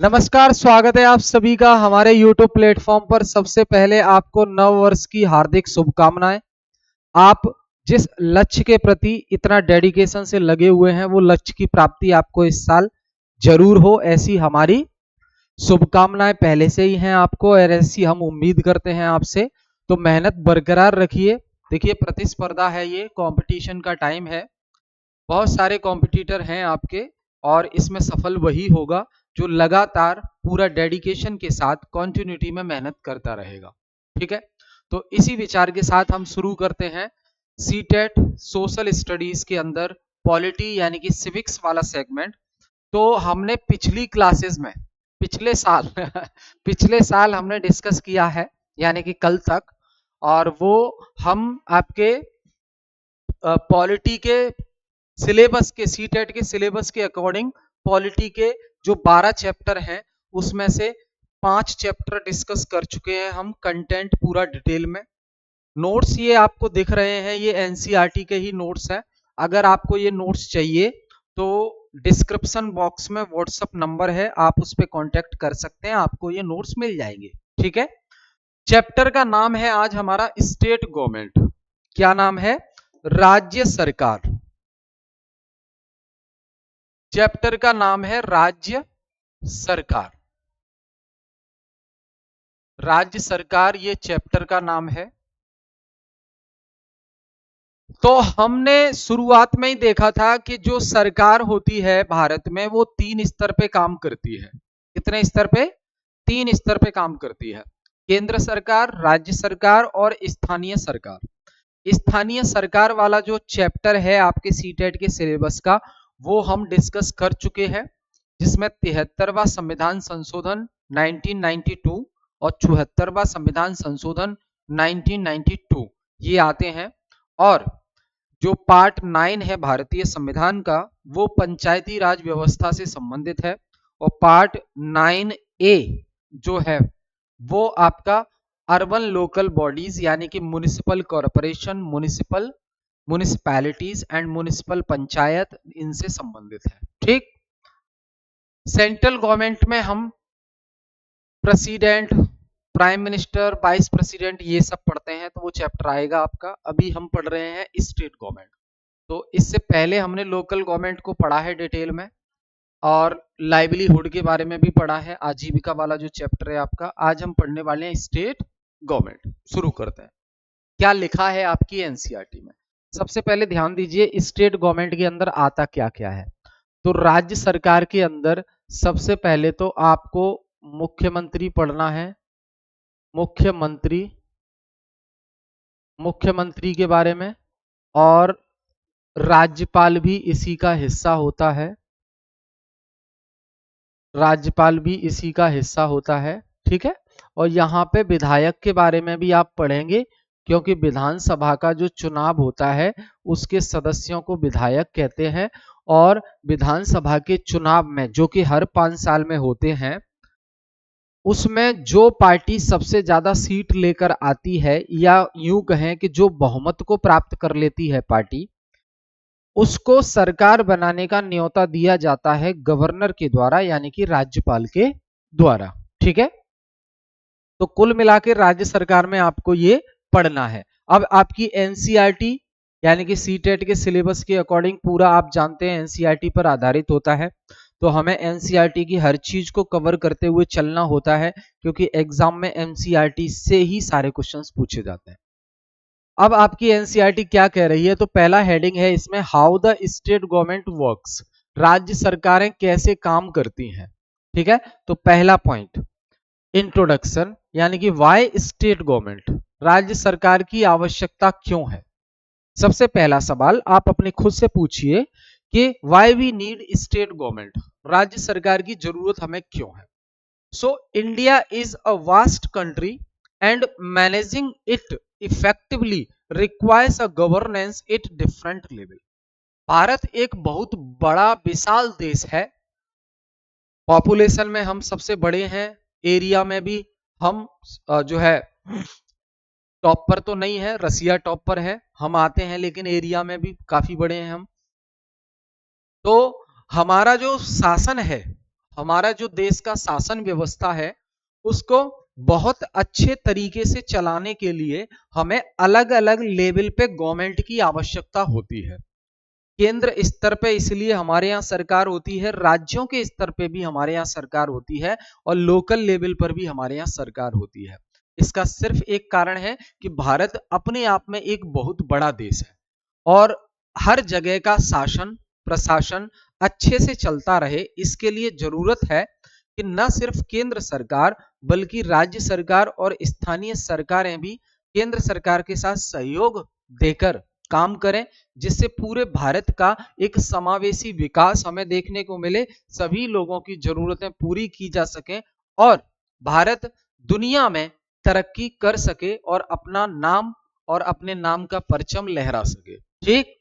नमस्कार, स्वागत है आप सभी का हमारे YouTube प्लेटफॉर्म पर। सबसे पहले आपको नव वर्ष की हार्दिक शुभकामनाएं। आप जिस लक्ष्य के प्रति इतना डेडिकेशन से लगे हुए हैं वो लक्ष्य की प्राप्ति आपको इस साल जरूर हो, ऐसी हमारी शुभकामनाएं पहले से ही हैं आपको और ऐसी हम उम्मीद करते हैं आपसे। तो मेहनत बरकरार रखिए। देखिए, प्रतिस्पर्धा है, ये कंपटीशन का टाइम है। बहुत सारे कॉम्पिटिटर हैं आपके और इसमें सफल वही होगा जो लगातार पूरा डेडिकेशन के साथ कंटिन्यूटी में मेहनत करता रहेगा। ठीक है, तो इसी विचार के साथ हम शुरू करते हैं सीटेट सोशल स्टडीज के अंदर पॉलिटी यानी कि सिविक्स वाला सेगमेंट। तो हमने पिछली क्लासेस में पिछले साल पिछले साल हमने डिस्कस किया है, यानी कि कल तक, और वो हम आपके पॉलिटी के सिलेबस के सीटेट के सिलेबस के अकॉर्डिंग पॉलिटी के जो 12 चैप्टर हैं उसमें से 5 चैप्टर डिस्कस कर चुके हैं हम, कंटेंट पूरा डिटेल में। नोट्स ये आपको दिख रहे हैं, ये एनसीईआरटी के ही नोट्स हैं। अगर आपको ये नोट्स चाहिए तो डिस्क्रिप्शन बॉक्स में व्हाट्सएप नंबर है, आप उस पर कॉन्टेक्ट कर सकते हैं, आपको ये नोट्स मिल जाएंगे। ठीक है, चैप्टर का नाम है आज हमारा स्टेट गवर्नमेंट। क्या नाम है? राज्य सरकार। चैप्टर का नाम है राज्य सरकार। राज्य सरकार ये चैप्टर का नाम है। तो हमने शुरुआत में ही देखा था कि जो सरकार होती है भारत में वो 3 स्तर पे काम करती है। कितने स्तर पे? 3 स्तर पे काम करती है। केंद्र सरकार, राज्य सरकार और स्थानीय सरकार। स्थानीय सरकार वाला जो चैप्टर है आपके सीटेट के सिलेबस का, वो हम डिस्कस कर चुके हैं, जिसमें 73वां संविधान संशोधन 1992 और 74वां संविधान संशोधन 1992 ये आते हैं। और जो पार्ट 9 है भारतीय संविधान का वो पंचायती राज व्यवस्था से संबंधित है। और पार्ट 9A जो है वो आपका अर्बन लोकल बॉडीज यानी कि municipal corporation, municipalities and municipal panchayat, इनसे संबंधित है। ठीक, सेंट्रल गवर्नमेंट में हम president, prime minister, vice president ये सब पढ़ते हैं, तो वो चैप्टर आएगा आपका। अभी हम पढ़ रहे हैं स्टेट गवर्नमेंट। तो इससे पहले हमने लोकल गवर्नमेंट को पढ़ा है डिटेल में और लाइवलीहुड के बारे में भी पढ़ा है, आजीविका वाला जो चैप्टर है आपका। आज हम पढ़ने वाले हैं स्टेट गवर्नमेंट। शुरू करते हैं। क्या लिखा है आपकी एनसीईआरटी में? सबसे पहले ध्यान दीजिए स्टेट गवर्नमेंट के अंदर आता क्या क्या है। तो राज्य सरकार के अंदर सबसे पहले तो आपको मुख्यमंत्री पढ़ना है। मुख्यमंत्री, मुख्यमंत्री के बारे में, और राज्यपाल भी इसी का हिस्सा होता है। राज्यपाल भी इसी का हिस्सा होता है। ठीक है, और यहाँ पे विधायक के बारे में भी आप पढ़ेंगे, क्योंकि विधानसभा का जो चुनाव होता है उसके सदस्यों को विधायक कहते हैं। और विधानसभा के चुनाव में जो कि हर 5 साल में होते हैं, उसमें जो पार्टी सबसे ज्यादा सीट लेकर आती है, या यूं कहें कि जो बहुमत को प्राप्त कर लेती है पार्टी, उसको सरकार बनाने का न्योता दिया जाता है गवर्नर के द्वारा, यानी कि राज्यपाल के द्वारा। ठीक है, तो कुल मिलाकर राज्य सरकार में आपको ये पढ़ना है। अब आपकी एनसीईआरटी यानी कि सीटेट के सिलेबस के अकॉर्डिंग पूरा आप जानते हैं एनसीईआरटी पर आधारित होता है, तो हमें एनसीईआरटी की हर चीज को कवर करते हुए चलना होता है, क्योंकि एग्जाम में एनसीईआरटी से ही सारे क्वेश्चंस पूछे जाते हैं। अब आपकी एनसीईआरटी क्या कह रही है? तो पहला हेडिंग है इसमें, how the state government works. राज्य सरकारें कैसे काम करती हैं। ठीक है, तो पहला पॉइंट इंट्रोडक्शन, यानी कि व्हाई स्टेट गवर्नमेंट, राज्य सरकार की आवश्यकता क्यों है। सबसे पहला सवाल आप अपने खुद से पूछिए कि why we need state government, राज्य सरकार की जरूरत हमें क्यों है। So India is a vast country and managing it effectively requires a governance at different level. Bharat एक बहुत बड़ा विशाल देश है, पॉपुलेशन में हम सबसे बड़े हैं, एरिया में भी हम जो है टॉप पर तो नहीं है, रसिया टॉप पर है, हम आते हैं, लेकिन एरिया में भी काफी बड़े हैं हम। तो हमारा जो शासन है, हमारा जो देश का शासन व्यवस्था है उसको बहुत अच्छे तरीके से चलाने के लिए हमें अलग अलग लेवल पे गवर्नमेंट की आवश्यकता होती है। केंद्र स्तर पे इसलिए हमारे यहाँ सरकार होती है, राज्यों के स्तर पे भी हमारे यहाँ सरकार होती है और लोकल लेवल पर भी हमारे यहाँ सरकार होती है। इसका सिर्फ एक कारण है कि भारत अपने आप में एक बहुत बड़ा देश है और हर जगह का शासन प्रशासन अच्छे से चलता रहे, इसके लिए जरूरत है कि न सिर्फ केंद्र सरकार बल्कि राज्य सरकार और स्थानीय सरकारें भी केंद्र सरकार के साथ सहयोग देकर काम करें, जिससे पूरे भारत का एक समावेशी विकास हमें देखने को मिले, सभी लोगों की जरूरतें पूरी की जा सके और भारत दुनिया में तरक्की कर सके और अपना नाम और अपने नाम का परचम लहरा सके। ठीक,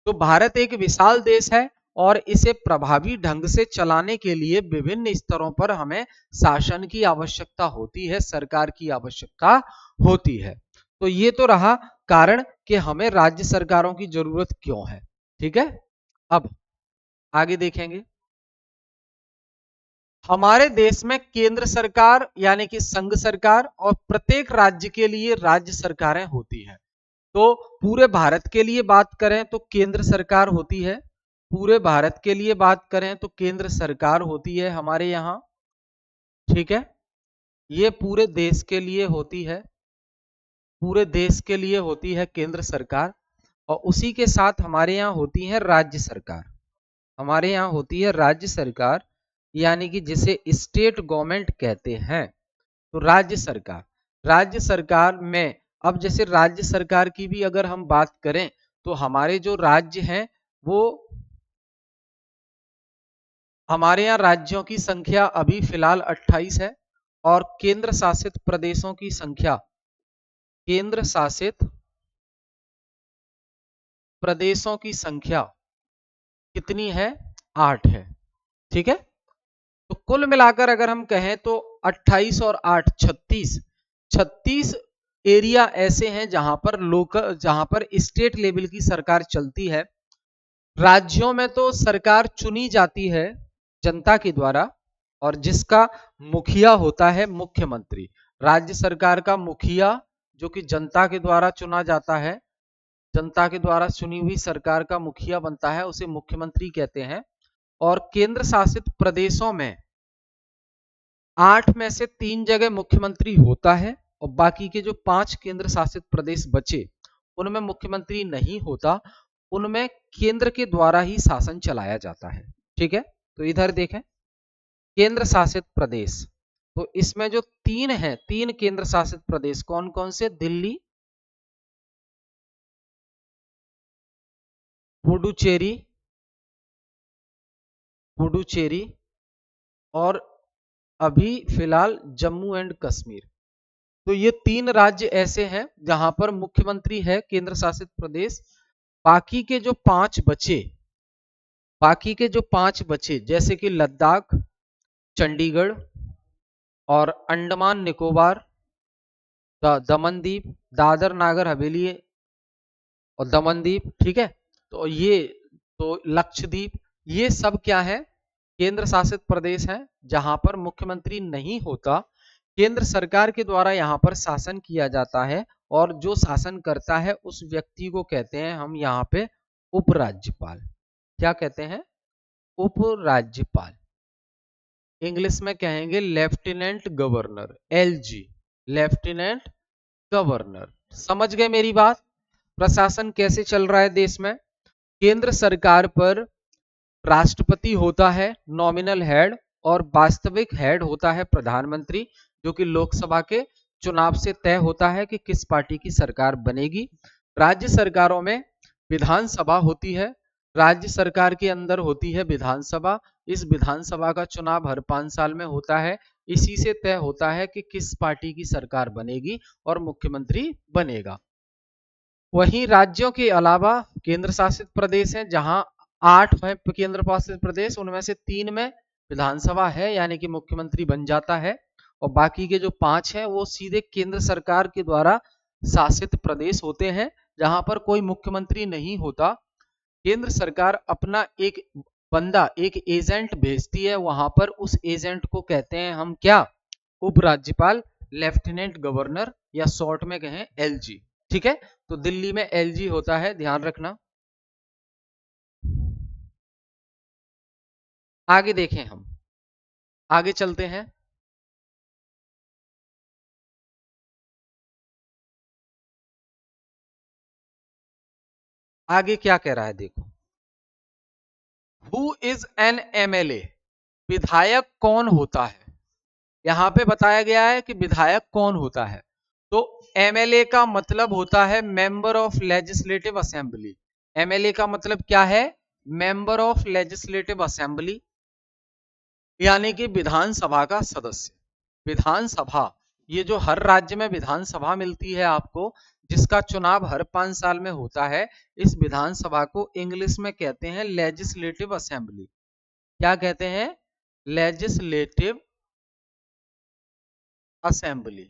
तो भारत एक विशाल देश है और इसे प्रभावी ढंग से चलाने के लिए विभिन्न स्तरों पर हमें शासन की आवश्यकता होती है, सरकार की आवश्यकता होती है। तो ये तो रहा कारण कि हमें राज्य सरकारों की जरूरत क्यों है। ठीक है, अब आगे देखेंगे। हमारे देश में केंद्र सरकार यानी कि संघ सरकार और प्रत्येक राज्य के लिए राज्य सरकारें होती हैं। तो पूरे भारत के लिए बात करें तो केंद्र सरकार होती है, पूरे भारत के लिए बात करें तो केंद्र सरकार होती है हमारे यहाँ। ठीक है, ये पूरे देश के लिए होती है, पूरे देश के लिए होती है केंद्र सरकार और उसी के साथ हमारे यहाँ होती है राज्य सरकार। हमारे यहाँ होती है राज्य सरकार यानी कि जिसे स्टेट गवर्नमेंट कहते हैं। तो राज्य सरकार में अब जैसे राज्य सरकार की भी अगर हम बात करें तो हमारे जो राज्य हैं वो हमारे यहाँ राज्यों की संख्या अभी फिलहाल 28 है और केंद्र शासित प्रदेशों की संख्या, केंद्र शासित प्रदेशों की संख्या कितनी है? 8 है। ठीक है, तो कुल मिलाकर अगर हम कहें तो 28 और 8 36 एरिया ऐसे हैं जहां पर स्टेट लेवल की सरकार चलती है। राज्यों में तो सरकार चुनी जाती है जनता के द्वारा और जिसका मुखिया होता है मुख्यमंत्री। राज्य सरकार का मुखिया जो कि जनता के द्वारा चुना जाता है, जनता के द्वारा चुनी हुई सरकार का मुखिया बनता है, उसे मुख्यमंत्री कहते हैं। और केंद्र शासित प्रदेशों में 8 में से 3 जगह मुख्यमंत्री होता है और बाकी के जो 5 केंद्र शासित प्रदेश बचे उनमें मुख्यमंत्री नहीं होता, उनमें केंद्र के द्वारा ही शासन चलाया जाता है। ठीक है, तो इधर देखें केंद्र शासित प्रदेश, तो इसमें जो 3 हैं, 3 केंद्र शासित प्रदेश कौन कौन से? दिल्ली, पुडुचेरी और अभी फिलहाल जम्मू एंड कश्मीर। तो ये 3 राज्य ऐसे हैं जहां पर मुख्यमंत्री है केंद्र शासित प्रदेश। बाकी के जो 5 बचे जैसे कि लद्दाख, चंडीगढ़ और अंडमान निकोबार, दमनदीप, दादर नागर हवेली और दमनदीप। ठीक है, तो लक्षद्वीप, ये सब क्या है? केंद्र शासित प्रदेश हैं जहां पर मुख्यमंत्री नहीं होता, केंद्र सरकार के द्वारा यहां पर शासन किया जाता है और जो शासन करता है उस व्यक्ति को कहते हैं हम यहाँ पे उपराज्यपाल। क्या कहते हैं? उपराज्यपाल। इंग्लिश में कहेंगे lieutenant governor, LG, lieutenant governor. समझ गए मेरी बात? प्रशासन कैसे चल रहा है देश में? केंद्र सरकार पर राष्ट्रपति होता है नॉमिनल हेड और वास्तविक हेड होता है प्रधानमंत्री, जो कि लोकसभा के चुनाव से तय होता है कि किस पार्टी की सरकार बनेगी। राज्य सरकारों में विधानसभा होती है, राज्य सरकार के अंदर होती है विधानसभा। इस विधानसभा का चुनाव हर 5 साल में होता है, इसी से तय होता है कि किस पार्टी की सरकार बनेगी और मुख्यमंत्री बनेगा। वहीं राज्यों के अलावा केंद्र शासित प्रदेश हैं जहां 8 है केंद्र शासित प्रदेश, उनमें से 3 में विधानसभा है यानी कि मुख्यमंत्री बन जाता है और बाकी के जो 5 हैं वो सीधे केंद्र सरकार के द्वारा शासित प्रदेश होते हैं जहां पर कोई मुख्यमंत्री नहीं होता। केंद्र सरकार अपना एक बंदा एक एजेंट भेजती है वहां पर, उस एजेंट को कहते हैं हम क्या, उपराज्यपाल, लेफ्टिनेंट गवर्नर, या शॉर्ट में कहें एलजी। ठीक है, तो दिल्ली में एलजी होता है, ध्यान रखना। आगे देखें हम, आगे चलते हैं। आगे क्या कह रहा है देखो, हु इज एन एमएलए, विधायक कौन होता है। यहां पे बताया गया है कि विधायक कौन होता है। तो एमएलए का मतलब होता है member of legislative assembly. MLA का मतलब क्या है, मेंबर ऑफ लेजिस्लेटिव असेंबली, यानी कि विधानसभा का सदस्य। विधानसभा, ये जो हर राज्य में विधानसभा मिलती है आपको, जिसका चुनाव हर 5 साल में होता है, इस विधानसभा को इंग्लिश में कहते हैं लेजिस्लेटिव असेंबली। क्या कहते हैं, लेजिस्लेटिव असेंबली।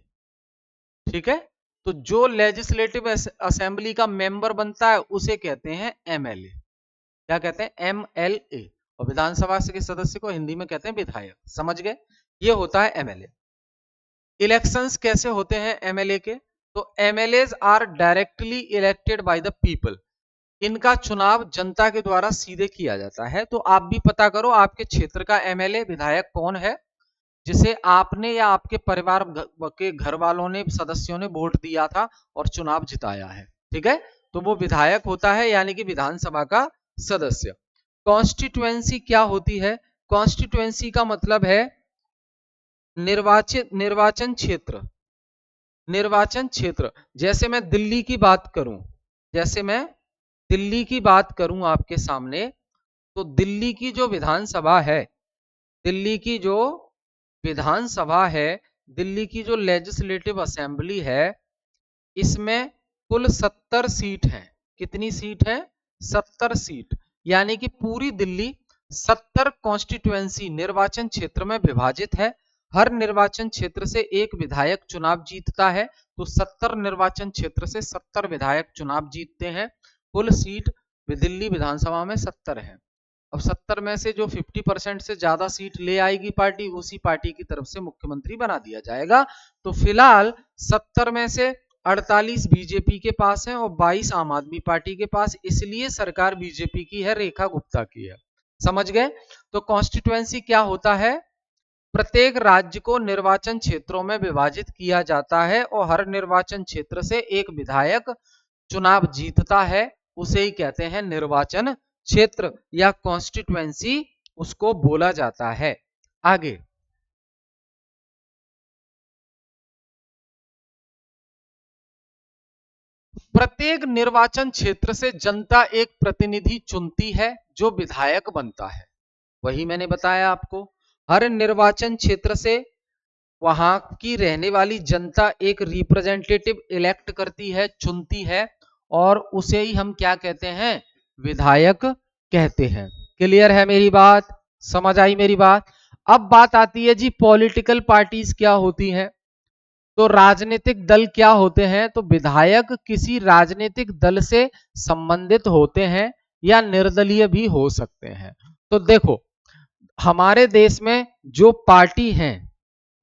ठीक है, तो जो लेजिस्लेटिव असेंबली का मेंबर बनता है उसे कहते हैं एमएलए। क्या कहते हैं, एमएलए। और विधानसभा के सदस्य को हिंदी में कहते हैं विधायक। समझ गए, ये होता है एमएलए। इलेक्शंस कैसे होते हैं एमएलए के, तो MLAs are directly elected by the people. इनका चुनाव जनता के द्वारा सीधे किया जाता है। तो आप भी पता करो आपके क्षेत्र का एमएलए विधायक कौन है, जिसे आपने या आपके परिवार के घर वालों ने, सदस्यों ने वोट दिया था और चुनाव जिताया है। ठीक है, तो वो विधायक होता है, यानी कि विधानसभा का सदस्य। कॉन्स्टिट्युएंसी क्या होती है, कॉन्स्टिट्युएंसी का मतलब है निर्वाचन क्षेत्र। निर्वाचन क्षेत्र, जैसे मैं दिल्ली की बात करूं, जैसे मैं दिल्ली की बात करूं आपके सामने, तो दिल्ली की जो विधानसभा है, दिल्ली की जो विधानसभा है, दिल्ली की जो लेजिस्लेटिव असेंबली है, इसमें कुल 70 सीट है। कितनी सीट है, 70 सीट। यानी कि पूरी दिल्ली 70 कॉन्स्टिट्युएंसी निर्वाचन क्षेत्र में विभाजित है। हर निर्वाचन क्षेत्र से एक विधायक चुनाव जीतता है, तो 70 निर्वाचन क्षेत्र से 70 विधायक चुनाव जीतते हैं। कुल सीट दिल्ली विधानसभा में 70 है। अब 70 में से जो 50% से ज्यादा सीट ले आएगी पार्टी, उसी पार्टी की तरफ से मुख्यमंत्री बना दिया जाएगा। तो फिलहाल 70 में से 48 बीजेपी के पास है और 22 आम आदमी पार्टी के पास, इसलिए सरकार बीजेपी की है, रेखा गुप्ता की है। समझ गए, तो कॉन्स्टिट्युएंसी क्या होता है, प्रत्येक राज्य को निर्वाचन क्षेत्रों में विभाजित किया जाता है और हर निर्वाचन क्षेत्र से एक विधायक चुनाव जीतता है, उसे ही कहते हैं निर्वाचन क्षेत्र या कॉन्स्टिट्युएंसी, उसको बोला जाता है। आगे, प्रत्येक निर्वाचन क्षेत्र से जनता एक प्रतिनिधि चुनती है जो विधायक बनता है। वही मैंने बताया आपको, हर निर्वाचन क्षेत्र से वहां की रहने वाली जनता एक रिप्रेजेंटेटिव इलेक्ट करती है, चुनती है, और उसे ही हम क्या कहते हैं, विधायक कहते हैं। क्लियर है मेरी बात, समझ आई मेरी बात। अब बात आती है जी पॉलिटिकल पार्टीज क्या होती हैं। तो राजनीतिक दल क्या होते हैं, तो विधायक किसी राजनीतिक दल से संबंधित होते हैं या निर्दलीय भी हो सकते हैं। तो देखो, हमारे देश में जो पार्टी हैं,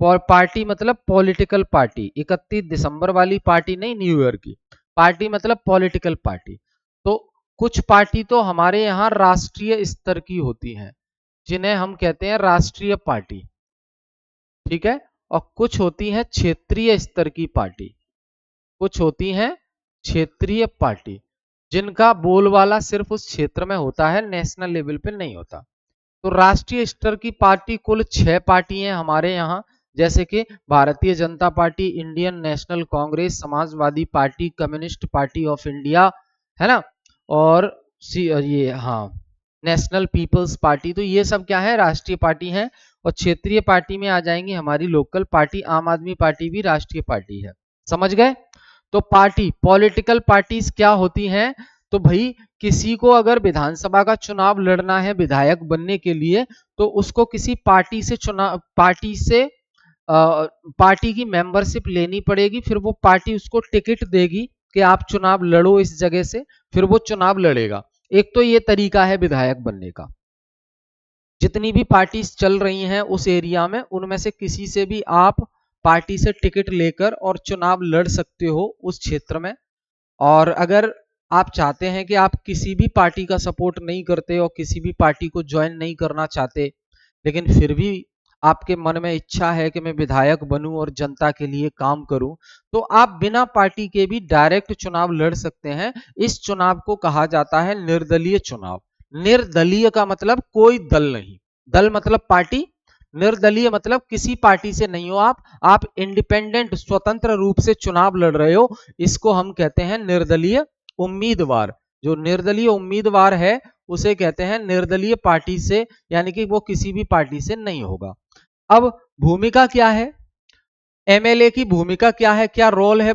और पार्टी मतलब पॉलिटिकल पार्टी, 31 दिसंबर वाली पार्टी नहीं, न्यू ईयर की पार्टी मतलब पॉलिटिकल पार्टी। तो कुछ पार्टी तो हमारे यहाँ राष्ट्रीय स्तर की होती हैं, जिन्हें हम कहते हैं राष्ट्रीय पार्टी। ठीक है, और कुछ होती हैं क्षेत्रीय स्तर की पार्टी, कुछ होती हैं क्षेत्रीय पार्टी, जिनका बोलबाला सिर्फ उस क्षेत्र में होता है, नेशनल लेवल पे नहीं होता। तो राष्ट्रीय स्तर की पार्टी कुल 6 पार्टी हैं हमारे यहाँ, जैसे कि Bharatiya Janata party, Indian national Congress, Samajwadi party, communist party of India, है ना, और ये हाँ, नेशनल पीपल्स पार्टी। तो ये सब क्या है, राष्ट्रीय पार्टी है। और क्षेत्रीय पार्टी में आ जाएंगी हमारी लोकल पार्टी, आम आदमी पार्टी भी राष्ट्रीय पार्टी है। समझ गए, तो पार्टी, पॉलिटिकल पार्टीज क्या होती हैं, तो भाई किसी को अगर विधानसभा का चुनाव लड़ना है विधायक बनने के लिए, तो उसको किसी पार्टी से चुनाव, पार्टी की मेंबरशिप लेनी पड़ेगी, फिर वो पार्टी उसको टिकट देगी कि आप चुनाव लड़ो इस जगह से, फिर वो चुनाव लड़ेगा। एक तो ये तरीका है विधायक बनने का। जितनी भी पार्टीज चल रही हैं उस एरिया में, उनमें से किसी से भी आप पार्टी से टिकट लेकर और चुनाव लड़ सकते हो उस क्षेत्र में। और अगर आप चाहते हैं कि आप किसी भी पार्टी का सपोर्ट नहीं करते और किसी भी पार्टी को ज्वाइन नहीं करना चाहते, लेकिन फिर भी आपके मन में इच्छा है कि मैं विधायक बनूं और जनता के लिए काम करूं, तो आप बिना पार्टी के भी डायरेक्ट चुनाव लड़ सकते हैं। इस चुनाव को कहा जाता है निर्दलीय चुनाव। निर्दलीय का मतलब कोई दल नहीं, दल मतलब पार्टी, निर्दलीय मतलब किसी पार्टी से नहीं हो आप इंडिपेंडेंट स्वतंत्र रूप से चुनाव लड़ रहे हो, इसको हम कहते हैं निर्दलीय उम्मीदवार। जो निर्दलीय उम्मीदवार है उसे कहते हैं निर्दलीय पार्टी से, यानी कि वो किसी भी पार्टी से नहीं होगा। अब भूमिका क्या है, एमएलए की भूमिका क्या है, क्या रोल है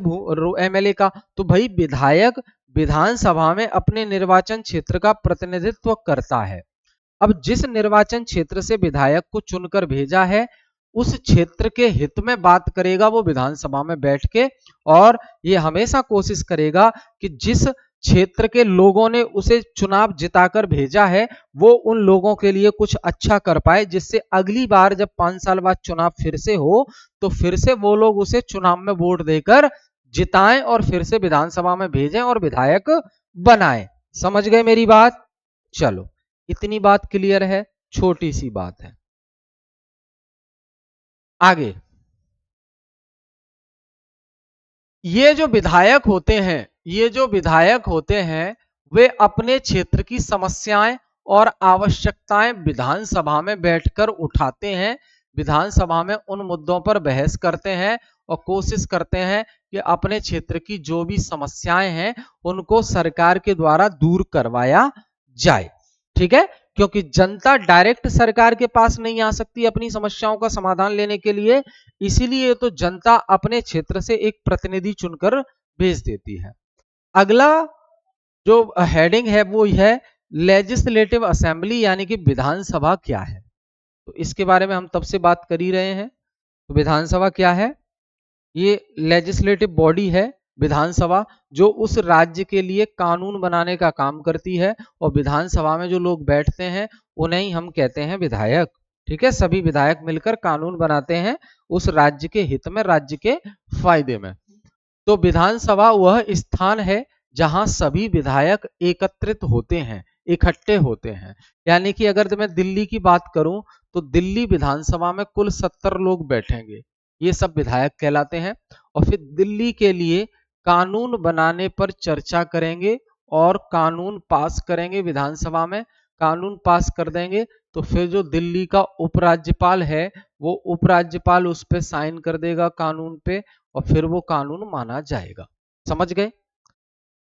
एमएलए का? तो भाई विधायक विधानसभा में अपने निर्वाचन क्षेत्र का प्रतिनिधित्व करता है। अब जिस निर्वाचन क्षेत्र से विधायक को चुनकर भेजा है उस क्षेत्र के हित में बात करेगा वो विधानसभा में बैठ के, और ये हमेशा कोशिश करेगा कि जिस क्षेत्र के लोगों ने उसे चुनाव जिताकर भेजा है वो उन लोगों के लिए कुछ अच्छा कर पाए, जिससे अगली बार जब 5 साल बाद चुनाव फिर से हो तो फिर से वो लोग उसे चुनाव में वोट देकर जिताएं और फिर से विधानसभा में भेजें और विधायक बनाएं। समझ गए मेरी बात? चलो, इतनी बात क्लियर है, छोटी सी बात है। आगे, ये जो विधायक होते हैं, ये जो विधायक होते हैं वे अपने क्षेत्र की समस्याएं और आवश्यकताएं विधानसभा में बैठकर उठाते हैं, विधानसभा में उन मुद्दों पर बहस करते हैं और कोशिश करते हैं कि अपने क्षेत्र की जो भी समस्याएं हैं उनको सरकार के द्वारा दूर करवाया जाए। ठीक है, क्योंकि जनता डायरेक्ट सरकार के पास नहीं आ सकती अपनी समस्याओं का समाधान लेने के लिए, इसीलिए तो जनता अपने क्षेत्र से एक प्रतिनिधि चुनकर भेज देती है। अगला जो हेडिंग है वो है लेजिस्लेटिव असेंबली, यानी कि विधानसभा क्या है। तो इसके बारे में हम तब से बात कर ही रहे हैं। तो विधानसभा क्या है? ये लेजिस्लेटिव बॉडी है विधानसभा, जो उस राज्य के लिए कानून बनाने का काम करती है, और विधानसभा में जो लोग बैठते हैं उन्हें ही हम कहते हैं विधायक। ठीक है, सभी विधायक मिलकर कानून बनाते हैं उस राज्य के हित में, राज्य के फायदे में। तो विधानसभा वह स्थान है जहां सभी विधायक एकत्रित होते हैं, इकट्ठे होते हैं। यानी कि अगर मैं दिल्ली की बात करूं तो दिल्ली विधानसभा में कुल 70 लोग बैठेंगे, ये सब विधायक कहलाते हैं। और फिर दिल्ली के लिए कानून बनाने पर चर्चा करेंगे और कानून पास करेंगे विधानसभा में, कानून पास कर देंगे तो फिर जो दिल्ली का उपराज्यपाल है वो उपराज्यपाल उस पर साइन कर देगा कानून पे, और फिर वो कानून माना जाएगा। समझ गए?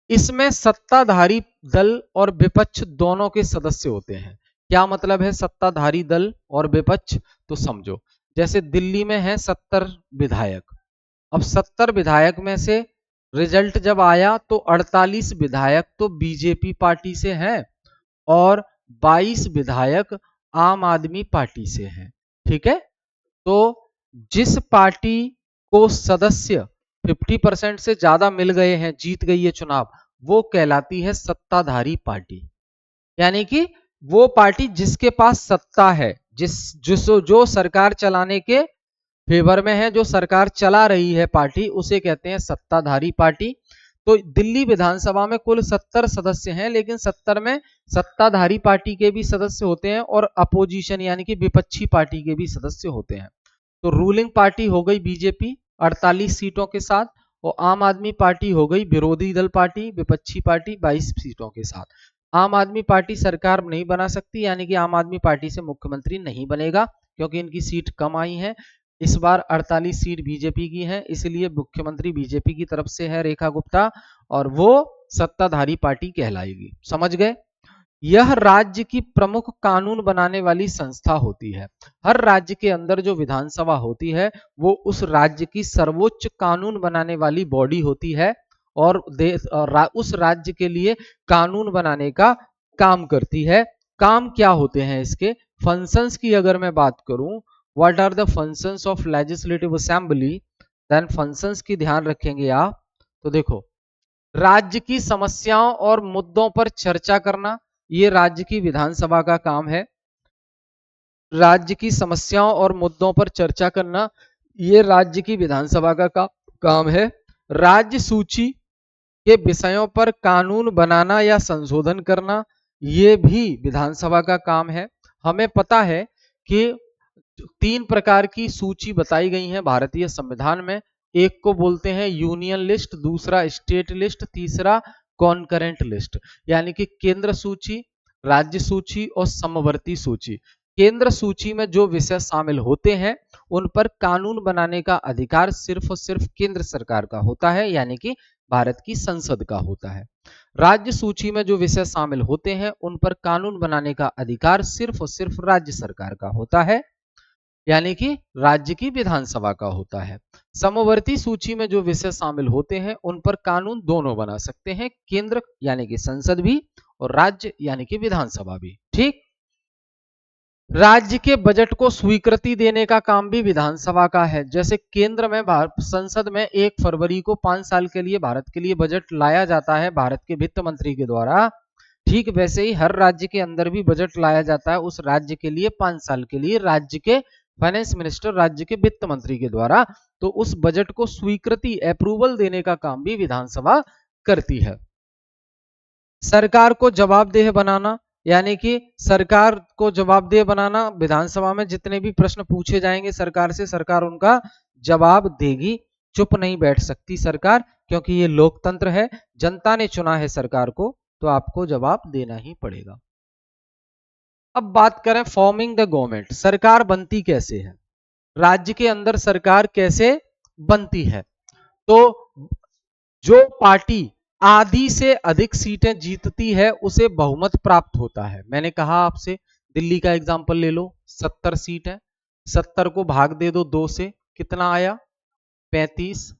इसमें सत्ताधारी दल और विपक्ष दोनों के सदस्य होते हैं। क्या मतलब है सत्ताधारी दल और विपक्ष? तो समझो, जैसे दिल्ली में है 70 विधायक, अब 70 विधायक में से रिजल्ट जब आया तो 48 विधायक तो बीजेपी पार्टी से हैं और 22 विधायक आम आदमी पार्टी से हैं। ठीक है, तो जिस पार्टी को सदस्य 50% से ज्यादा मिल गए हैं, जीत गई है चुनाव, वो कहलाती है सत्ताधारी पार्टी। यानी कि वो पार्टी जिसके पास सत्ता है, जो सरकार चलाने के फेवर में है, जो सरकार चला रही है पार्टी, उसे कहते हैं सत्ताधारी पार्टी। तो दिल्ली विधानसभा में कुल 70 सदस्य हैं, लेकिन 70 में सत्ताधारी पार्टी के भी सदस्य होते हैं और अपोजिशन यानी कि विपक्षी पार्टी के भी सदस्य होते हैं। तो रूलिंग पार्टी हो गई बीजेपी 48 सीटों के साथ, और आम आदमी पार्टी हो गई विरोधी दल पार्टी, विपक्षी पार्टी 22 सीटों के साथ। आम आदमी पार्टी सरकार नहीं बना सकती, यानी कि आम आदमी पार्टी से मुख्यमंत्री नहीं बनेगा क्योंकि इनकी सीट कम आई है। इस बार 48 सीट बीजेपी की है, इसलिए मुख्यमंत्री बीजेपी की तरफ से है रेखा गुप्ता, और वो सत्ताधारी पार्टी कहलाएगी। समझ गए? यह राज्य की प्रमुख कानून बनाने वाली संस्था होती है। हर राज्य के अंदर जो विधानसभा होती है वो उस राज्य की सर्वोच्च कानून बनाने वाली बॉडी होती है, और उस राज्य के लिए कानून बनाने का काम करती है। काम क्या होते हैं इसके फंक्शंस की अगर मैं बात करूं, what are the functions of legislative assembly, then functions की ध्यान रखेंगे आप। तो देखो, राज्य की समस्याओं और मुद्दों पर चर्चा करना, ये राज्य की विधानसभा का काम है। राज्य की समस्याओं और मुद्दों पर चर्चा करना, ये राज्य की विधानसभा का काम है। राज्य सूची के विषयों पर कानून बनाना या संशोधन करना, ये भी विधानसभा का काम है। हमें पता है कि 3 प्रकार की सूची बताई गई है भारतीय संविधान में। एक को बोलते हैं यूनियन लिस्ट, दूसरा स्टेट लिस्ट, तीसरा कॉन्करेंट लिस्ट, यानी कि केंद्र सूची, राज्य सूची और समवर्ती सूची। केंद्र सूची में जो विषय शामिल होते हैं उन पर कानून बनाने का अधिकार सिर्फ और सिर्फ केंद्र सरकार का होता है, यानी कि भारत की संसद का होता है। राज्य सूची में जो विषय शामिल होते हैं उन पर कानून बनाने का अधिकार सिर्फ और सिर्फ राज्य सरकार का होता है, यानी कि राज्य की विधानसभा का होता है। समवर्ती सूची में जो विषय शामिल होते हैं उन पर कानून दोनों बना सकते हैं, केंद्र यानी कि संसद भी और राज्य यानी कि विधानसभा भी। ठीक। राज्य के बजट को स्वीकृति देने का काम भी विधानसभा का है। जैसे केंद्र में संसद में 1 फरवरी को 5 साल के लिए भारत के लिए बजट लाया जाता है भारत के वित्त मंत्री के द्वारा, ठीक वैसे ही हर राज्य के अंदर भी बजट लाया जाता है उस राज्य के लिए 5 साल के लिए राज्य के फाइनेंस मिनिस्टर, राज्य के वित्त मंत्री के द्वारा। तो उस बजट को स्वीकृति, अप्रूवल देने का काम भी विधानसभा करती है। सरकार को जवाबदेह बनाना, यानी कि सरकार को जवाबदेह बनाना, विधानसभा में जितने भी प्रश्न पूछे जाएंगे सरकार से, सरकार उनका जवाब देगी। चुप नहीं बैठ सकती सरकार, क्योंकि ये लोकतंत्र है, जनता ने चुना है सरकार को, तो आपको जवाब देना ही पड़ेगा। अब बात करें फॉर्मिंग द गवर्नमेंट, सरकार बनती कैसे है, राज्य के अंदर सरकार कैसे बनती है। तो जो पार्टी आधी से अधिक सीटें जीतती है उसे बहुमत प्राप्त होता है। मैंने कहा आपसे, दिल्ली का एग्जांपल ले लो, 70 सीट है, 70 को भाग दे दो 2 से, कितना आया, 35।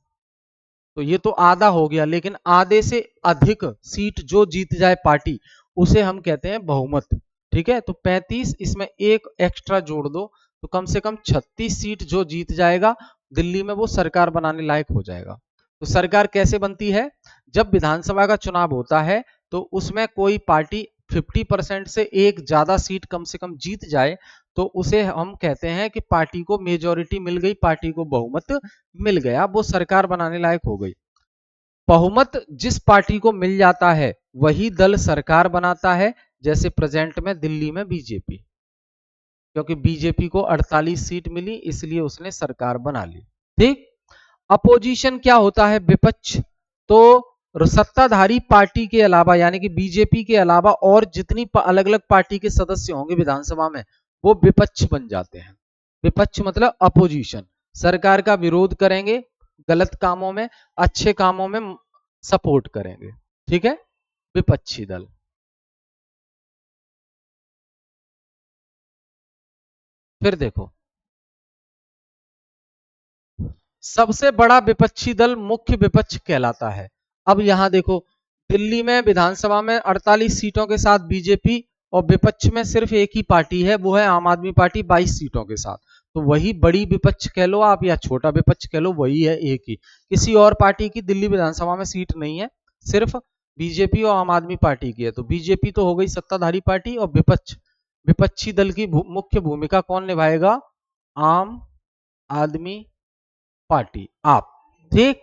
तो ये तो आधा हो गया, लेकिन आधे से अधिक सीट जो जीत जाए पार्टी, उसे हम कहते हैं बहुमत। ठीक है, तो 35, इसमें एक एक्स्ट्रा जोड़ दो, तो कम से कम 36 सीट जो जीत जाएगा दिल्ली में, वो सरकार बनाने लायक हो जाएगा। तो सरकार कैसे बनती है, जब विधानसभा का चुनाव होता है तो उसमें कोई पार्टी 50% से एक ज्यादा सीट कम से कम जीत जाए, तो उसे हम कहते हैं कि पार्टी को मेजोरिटी मिल गई, पार्टी को बहुमत मिल गया, वो सरकार बनाने लायक हो गई। बहुमत जिस पार्टी को मिल जाता है वही दल सरकार बनाता है। जैसे प्रेजेंट में दिल्ली में बीजेपी, क्योंकि बीजेपी को 48 सीट मिली इसलिए उसने सरकार बना ली। ठीक। अपोजिशन क्या होता है, विपक्ष। तो सत्ताधारी पार्टी के अलावा, यानी कि बीजेपी के अलावा और जितनी अलग अलग पार्टी के सदस्य होंगे विधानसभा में, वो विपक्ष बन जाते हैं। विपक्ष मतलब अपोजिशन, सरकार का विरोध करेंगे, गलत कामों में, अच्छे कामों में सपोर्ट करेंगे। ठीक है, विपक्षी दल। फिर देखो, सबसे बड़ा विपक्षी दल मुख्य विपक्ष कहलाता है। अब यहां देखो, दिल्ली में विधानसभा में 48 सीटों के साथ बीजेपी, और विपक्ष में सिर्फ एक ही पार्टी है, वो है आम आदमी पार्टी 22 सीटों के साथ। तो वही बड़ी विपक्ष कह लो आप या छोटा विपक्ष कह लो, वही है एक ही। किसी और पार्टी की दिल्ली विधानसभा में सीट नहीं है, सिर्फ बीजेपी और आम आदमी पार्टी की है। तो बीजेपी तो हो गई सत्ताधारी पार्टी, और विपक्ष, विपक्षी दल की मुख्य भूमिका कौन निभाएगा, आम आदमी पार्टी, आप। ठीक।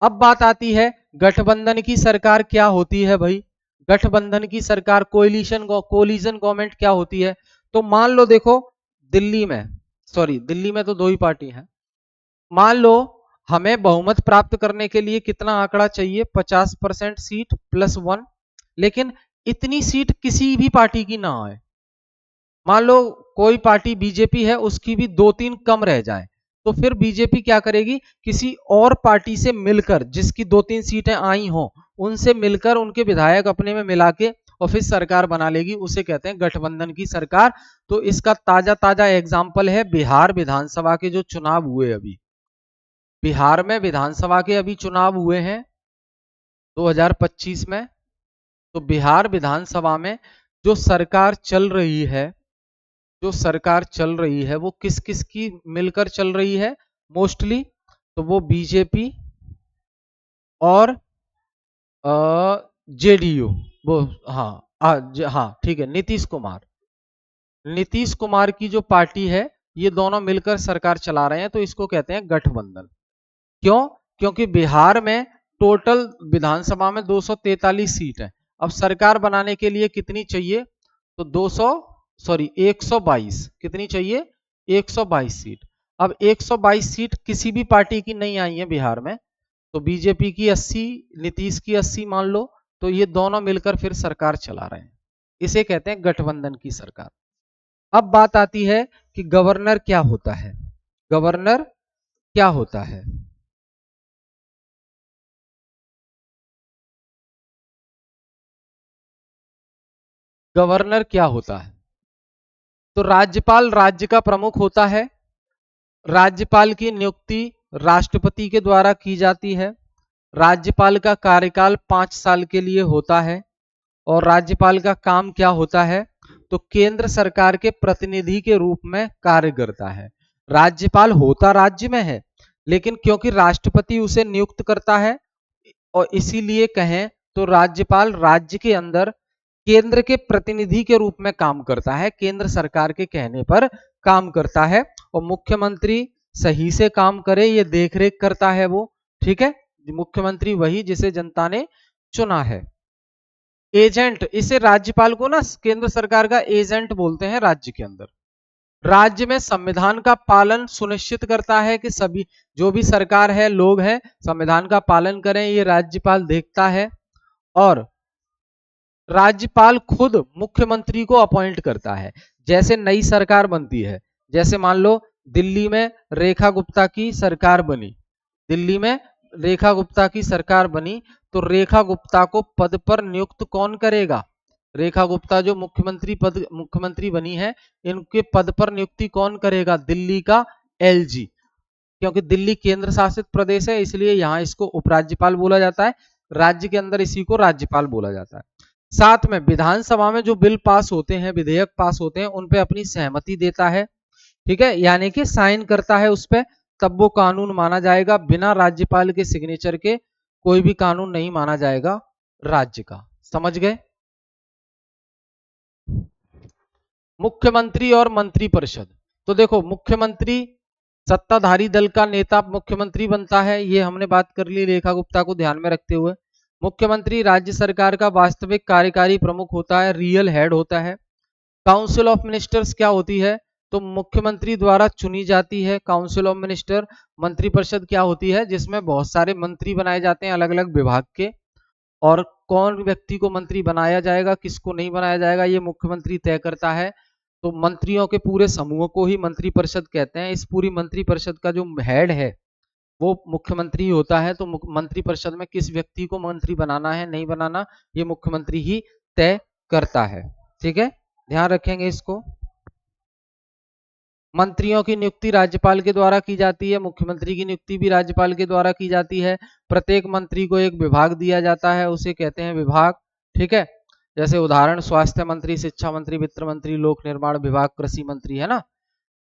अब बात आती है गठबंधन की सरकार क्या होती है भाई। गठबंधन की सरकार, कोलिशन गवर्नमेंट क्या होती है। तो मान लो देखो, दिल्ली में, सॉरी दिल्ली में तो 2 ही पार्टी हैं। मान लो हमें बहुमत प्राप्त करने के लिए कितना आंकड़ा चाहिए, 50% सीट +1, लेकिन इतनी सीट किसी भी पार्टी की ना आए। मान लो कोई पार्टी बीजेपी है, उसकी भी 2-3 कम रह जाए, तो फिर बीजेपी क्या करेगी, किसी और पार्टी से मिलकर, जिसकी 2-3 सीटें आई हो, उनसे मिलकर उनके विधायक अपने में मिला के और फिर सरकार बना लेगी, उसे कहते हैं गठबंधन की सरकार। तो इसका ताजा ताजा एग्जाम्पल है बिहार विधानसभा के जो चुनाव हुए अभी, बिहार में विधानसभा के अभी चुनाव हुए हैं 2025 में। तो बिहार विधानसभा में जो सरकार चल रही है, जो सरकार चल रही है वो किस किस की मिलकर चल रही है मोस्टली, तो वो बीजेपी और जेडीयू, वो, हाँ हाँ ठीक है, नीतीश कुमार, नीतीश कुमार की जो पार्टी है, ये दोनों मिलकर सरकार चला रहे हैं, तो इसको कहते हैं गठबंधन। क्यों? क्योंकि बिहार में टोटल विधानसभा में 243 सीट है। अब सरकार बनाने के लिए कितनी चाहिए? तो 122। कितनी चाहिए? 122 सीट। अब 122 सीट किसी भी पार्टी की नहीं आई है बिहार में, तो बीजेपी की 80, नीतीश की 80 मान लो, तो ये दोनों मिलकर फिर सरकार चला रहे हैं। इसे कहते हैं गठबंधन की सरकार। अब बात आती है कि गवर्नर क्या होता है। गवर्नर क्या होता है? गवर्नर क्या होता है? तो राज्यपाल राज्य का प्रमुख होता है। राज्यपाल की नियुक्ति राष्ट्रपति के द्वारा की जाती है। राज्यपाल का कार्यकाल 5 साल के लिए होता है। और राज्यपाल का काम क्या होता है? तो केंद्र सरकार के प्रतिनिधि के रूप में कार्य करता है। राज्यपाल होता राज्य में है, लेकिन क्योंकि राष्ट्रपति उसे नियुक्त करता है, और इसीलिए कहें तो राज्यपाल राज्य के अंदर केंद्र के प्रतिनिधि के रूप में काम करता है, केंद्र सरकार के कहने पर काम करता है। और मुख्यमंत्री सही से काम करे ये देखरेख करता है वो, ठीक है। मुख्यमंत्री वही जिसे जनता ने चुना है। एजेंट, इसे राज्यपाल को ना केंद्र सरकार का एजेंट बोलते हैं राज्य के अंदर। राज्य में संविधान का पालन सुनिश्चित करता है कि सभी जो भी सरकार है, लोग हैं, संविधान का पालन करें, ये राज्यपाल देखता है। और राज्यपाल खुद मुख्यमंत्री को अपॉइंट करता है। जैसे नई सरकार बनती है, जैसे मान लो दिल्ली में रेखा गुप्ता की सरकार बनी, दिल्ली में रेखा गुप्ता की सरकार बनी, तो रेखा गुप्ता को पद पर नियुक्त कौन करेगा? रेखा गुप्ता जो मुख्यमंत्री बनी है, इनके पद पर नियुक्ति कौन करेगा? दिल्ली का एलजी। क्योंकि दिल्ली केंद्र शासित प्रदेश है, इसलिए यहां इसको उपराज्यपाल बोला जाता है। राज्य के अंदर इसी को राज्यपाल बोला जाता है। साथ में विधानसभा में जो बिल पास होते हैं, विधेयक पास होते हैं, उन पे अपनी सहमति देता है, ठीक है, यानी कि साइन करता है उस पे, तब वो कानून माना जाएगा। बिना राज्यपाल के सिग्नेचर के कोई भी कानून नहीं माना जाएगा राज्य का। समझ गए? मुख्यमंत्री और मंत्रिपरिषद। तो देखो, मुख्यमंत्री सत्ताधारी दल का नेता मुख्यमंत्री बनता है, ये हमने बात कर ली रेखा गुप्ता को ध्यान में रखते हुए। मुख्यमंत्री राज्य सरकार का वास्तविक कार्यकारी प्रमुख होता है, रियल हेड होता है। काउंसिल ऑफ मिनिस्टर्स क्या होती है? तो मुख्यमंत्री द्वारा चुनी जाती है काउंसिल ऑफ मिनिस्टर। मंत्रिपरिषद क्या होती है? जिसमें बहुत सारे मंत्री बनाए जाते हैं अलग अलग विभाग के, और कौन व्यक्ति को मंत्री बनाया जाएगा, किसको नहीं बनाया जाएगा, ये मुख्यमंत्री तय करता है। तो मंत्रियों के पूरे समूह को ही मंत्रिपरिषद कहते हैं। इस पूरी मंत्रिपरिषद का जो हेड है वो मुख्यमंत्री होता है। तो मंत्रिपरिषद में किस व्यक्ति को मंत्री बनाना है, नहीं बनाना, ये मुख्यमंत्री ही तय करता है, ठीक है, ध्यान रखेंगे इसको। मंत्रियों की नियुक्ति राज्यपाल के द्वारा की जाती है, मुख्यमंत्री की नियुक्ति भी राज्यपाल के द्वारा की जाती है। प्रत्येक मंत्री को एक विभाग दिया जाता है, उसे कहते हैं विभाग, ठीक है। जैसे उदाहरण स्वास्थ्य मंत्री, शिक्षा मंत्री, वित्त मंत्री, लोक निर्माण विभाग, कृषि मंत्री, है ना।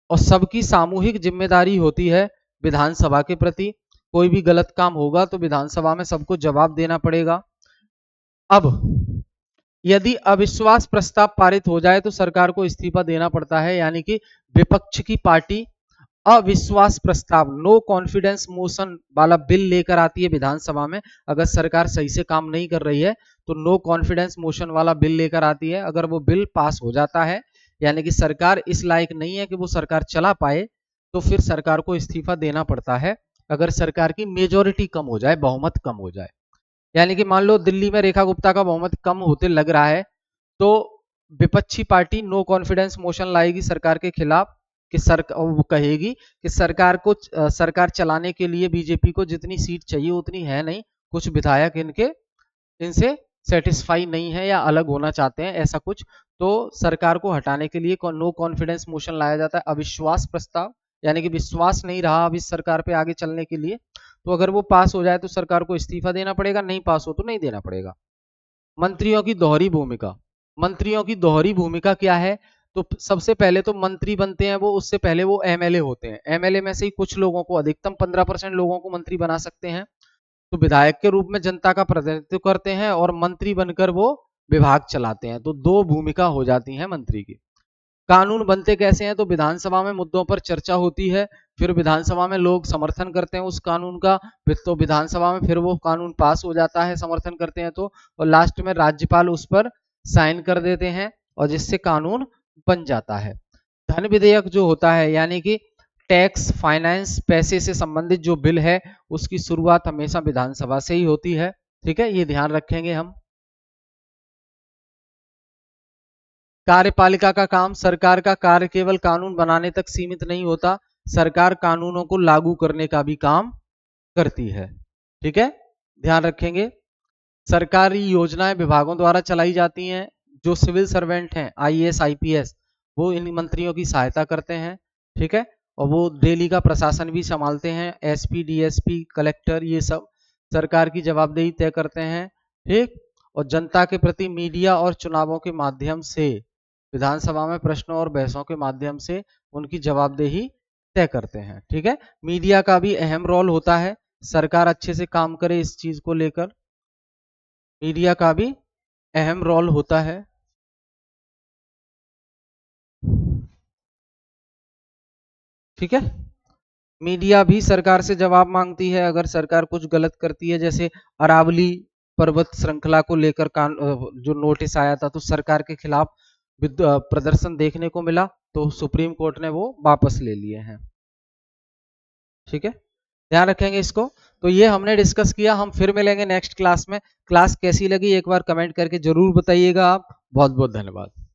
और सबकी सामूहिक जिम्मेदारी होती है विधानसभा के प्रति। कोई भी गलत काम होगा तो विधानसभा में सबको जवाब देना पड़ेगा। अब यदि अविश्वास प्रस्ताव पारित हो जाए तो सरकार को इस्तीफा देना पड़ता है, यानी कि विपक्ष की पार्टी अविश्वास प्रस्ताव, नो कॉन्फिडेंस मोशन वाला बिल लेकर आती है विधानसभा में। अगर सरकार सही से काम नहीं कर रही है तो नो कॉन्फिडेंस मोशन वाला बिल लेकर आती है। अगर वो बिल पास हो जाता है, यानी कि सरकार इस लायक नहीं है कि वो सरकार चला पाए, तो फिर सरकार को इस्तीफा देना पड़ता है। अगर सरकार की मेजोरिटी कम हो जाए, बहुमत कम हो जाए, यानी कि मान लो दिल्ली में रेखा गुप्ता का बहुमत कम होते लग रहा है, तो विपक्षी पार्टी नो कॉन्फिडेंस मोशन लाएगी सरकार के खिलाफ, कि वो कहेगी कि सरकार चलाने के लिए बीजेपी को जितनी सीट चाहिए उतनी है नहीं, कुछ विधायक इनसे सेटिस्फाई नहीं है या अलग होना चाहते हैं, ऐसा कुछ। तो सरकार को हटाने के लिए नो कॉन्फिडेंस मोशन लाया जाता है, अविश्वास प्रस्ताव, यानी कि विश्वास नहीं रहा अब इस सरकार पे आगे चलने के लिए। तो अगर वो पास हो जाए तो सरकार को इस्तीफा देना पड़ेगा, नहीं पास हो तो नहीं देना पड़ेगा। मंत्रियों की दोहरी भूमिका। मंत्रियों की दोहरी भूमिका क्या है? तो सबसे पहले तो मंत्री बनते हैं वो, उससे पहले वो एमएलए होते हैं। एमएलए में से ही कुछ लोगों को, अधिकतम 15% लोगों को मंत्री बना सकते हैं। तो विधायक के रूप में जनता का प्रतिनिधित्व करते हैं और मंत्री बनकर वो विभाग चलाते हैं। तो दो भूमिका हो जाती है मंत्री की। कानून बनते कैसे हैं, तो विधानसभा में मुद्दों पर चर्चा होती है, फिर विधानसभा में लोग समर्थन करते हैं उस कानून का, फिर तो विधानसभा में फिर वो कानून पास हो जाता है समर्थन करते हैं तो, और लास्ट में राज्यपाल उस पर साइन कर देते हैं और जिससे कानून बन जाता है। धन विधेयक जो होता है यानी कि टैक्स, फाइनेंस, पैसे से संबंधित जो बिल है उसकी शुरुआत हमेशा विधानसभा से ही होती है। ठीक है, ये ध्यान रखेंगे हम। कार्यपालिका का काम, सरकार का कार्य केवल कानून बनाने तक सीमित नहीं होता, सरकार कानूनों को लागू करने का भी काम करती है। ठीक है, ध्यान रखेंगे। सरकारी योजनाएं विभागों द्वारा चलाई जाती हैं। जो सिविल सर्वेंट हैं, आईएएस, आईपीएस, वो इन मंत्रियों की सहायता करते हैं। ठीक है, और वो दिल्ली का प्रशासन भी संभालते हैं, एसपी, डीएसपी, कलेक्टर, ये सब सरकार की जवाबदेही तय करते हैं। ठीक, और जनता के प्रति मीडिया और चुनावों के माध्यम से, विधानसभा में प्रश्नों और बहसों के माध्यम से उनकी जवाबदेही तय करते हैं। ठीक है, मीडिया का भी अहम रोल होता है, सरकार अच्छे से काम करे इस चीज को लेकर, मीडिया का भी अहम रोल होता है। ठीक है, मीडिया भी सरकार से जवाब मांगती है अगर सरकार कुछ गलत करती है, जैसे अरावली पर्वत श्रृंखला को लेकर जो नोटिस आया था तो सरकार के खिलाफ प्रदर्शन देखने को मिला, तो सुप्रीम कोर्ट ने वो वापस ले लिए हैं। ठीक है, ध्यान रखेंगे इसको। तो ये हमने डिस्कस किया, हम फिर मिलेंगे नेक्स्ट क्लास में। क्लास कैसी लगी एक बार कमेंट करके जरूर बताइएगा आप। बहुत बहुत धन्यवाद।